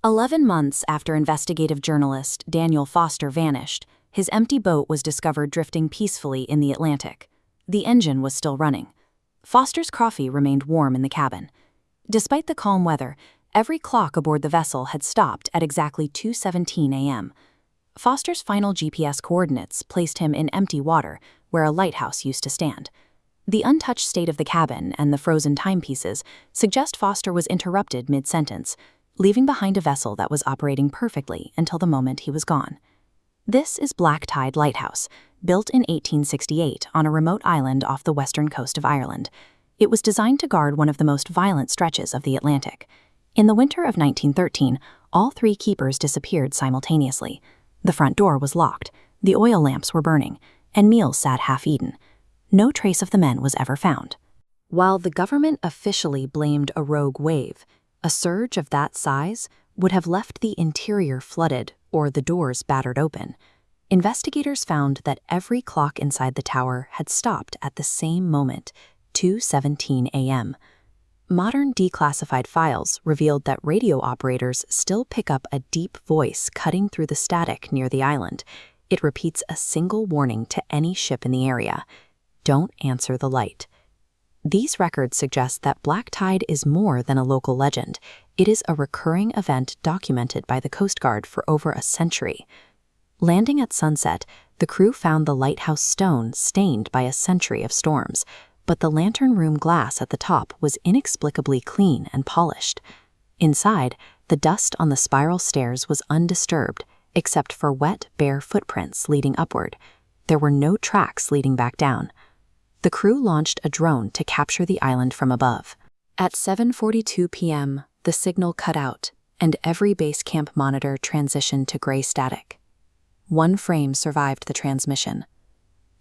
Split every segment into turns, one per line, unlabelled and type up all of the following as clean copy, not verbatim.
11 months after investigative journalist Daniel Foster vanished, his empty boat was discovered drifting peacefully in the Atlantic. The engine was still running. Foster's coffee remained warm in the cabin. Despite the calm weather, every clock aboard the vessel had stopped at exactly 2:17 a.m. Foster's final GPS coordinates placed him in empty water, where a lighthouse used to stand. The untouched state of the cabin and the frozen timepieces suggest Foster was interrupted mid-sentence, leaving behind a vessel that was operating perfectly until the moment he was gone. This is Black Tide Lighthouse, built in 1868 on a remote island off the western coast of Ireland. It was designed to guard one of the most violent stretches of the Atlantic. In the winter of 1913, all three keepers disappeared simultaneously. The front door was locked, the oil lamps were burning, and meals sat half-eaten. No trace of the men was ever found. While the government officially blamed a rogue wave, a surge of that size would have left the interior flooded or the doors battered open. Investigators found that every clock inside the tower had stopped at the same moment, 2:17 a.m. Modern declassified files revealed that radio operators still pick up a deep voice cutting through the static near the island. It repeats a single warning to any ship in the area: don't answer the light. These records suggest that Black Tide is more than a local legend. It is a recurring event documented by the Coast Guard for over a century. Landing at sunset, the crew found the lighthouse stone stained by a century of storms, but the lantern room glass at the top was inexplicably clean and polished. Inside, the dust on the spiral stairs was undisturbed, except for wet, bare footprints leading upward. There were no tracks leading back down. The crew launched a drone to capture the island from above. At 7:42 p.m., the signal cut out, and every base camp monitor transitioned to gray static. One frame survived the transmission.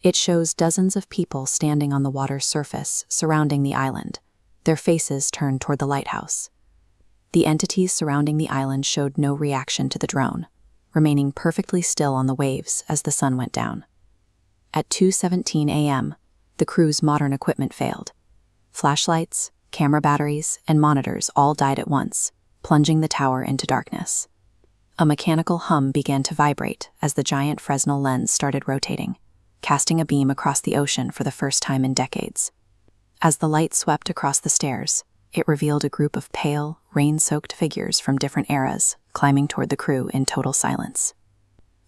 It shows dozens of people standing on the water's surface surrounding the island, their faces turned toward the lighthouse. The entities surrounding the island showed no reaction to the drone, remaining perfectly still on the waves as the sun went down. At 2:17 a.m., the crew's modern equipment failed. Flashlights, camera batteries, and monitors all died at once, plunging the tower into darkness. A mechanical hum began to vibrate as the giant Fresnel lens started rotating, casting a beam across the ocean for the first time in decades. As the light swept across the stairs, it revealed a group of pale, rain-soaked figures from different eras climbing toward the crew in total silence.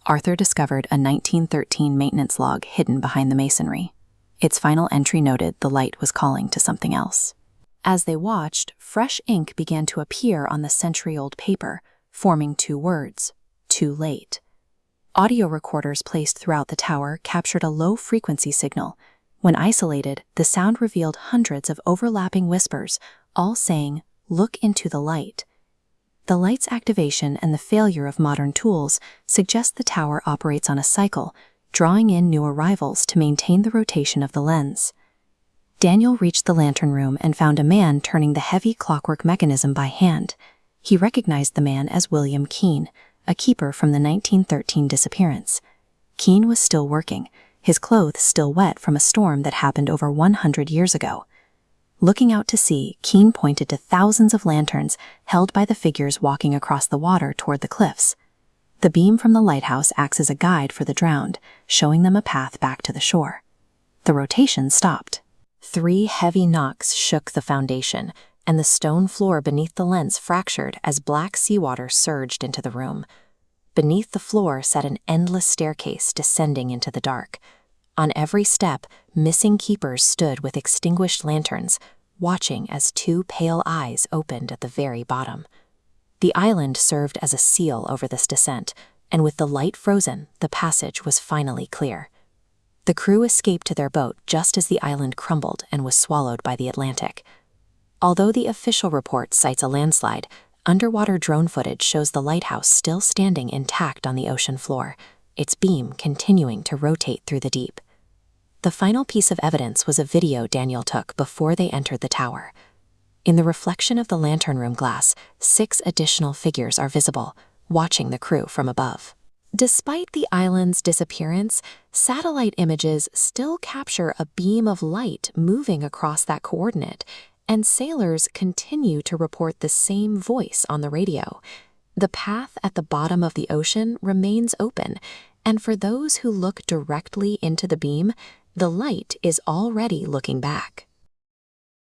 Arthur discovered a 1913 maintenance log hidden behind the masonry. Its final entry noted the light was calling to something else. As they watched, fresh ink began to appear on the century-old paper, forming two words: too late. Audio recorders placed throughout the tower captured a low-frequency signal. When isolated, the sound revealed hundreds of overlapping whispers, all saying, "Look into the light." The light's activation and the failure of modern tools suggest the tower operates on a cycle, drawing in new arrivals to maintain the rotation of the lens. Daniel reached the lantern room and found a man turning the heavy clockwork mechanism by hand. He recognized the man as William Keene, a keeper from the 1913 disappearance. Keene was still working, his clothes still wet from a storm that happened over 100 years ago. Looking out to sea, Keene pointed to thousands of lanterns held by the figures walking across the water toward the cliffs. The beam from the lighthouse acts as a guide for the drowned, showing them a path back to the shore. The rotation stopped. 3 heavy knocks shook the foundation, and the stone floor beneath the lens fractured as black seawater surged into the room. Beneath the floor sat an endless staircase descending into the dark. On every step, missing keepers stood with extinguished lanterns, watching as 2 pale eyes opened at the very bottom. The island served as a seal over this descent, and with the light frozen, the passage was finally clear. The crew escaped to their boat just as the island crumbled and was swallowed by the Atlantic. Although the official report cites a landslide, underwater drone footage shows the lighthouse still standing intact on the ocean floor, its beam continuing to rotate through the deep. The final piece of evidence was a video Daniel took before they entered the tower. In the reflection of the lantern room glass, 6 additional figures are visible, watching the crew from above. Despite the island's disappearance, satellite images still capture a beam of light moving across that coordinate, and sailors continue to report the same voice on the radio. The path at the bottom of the ocean remains open, and for those who look directly into the beam, the light is already looking back.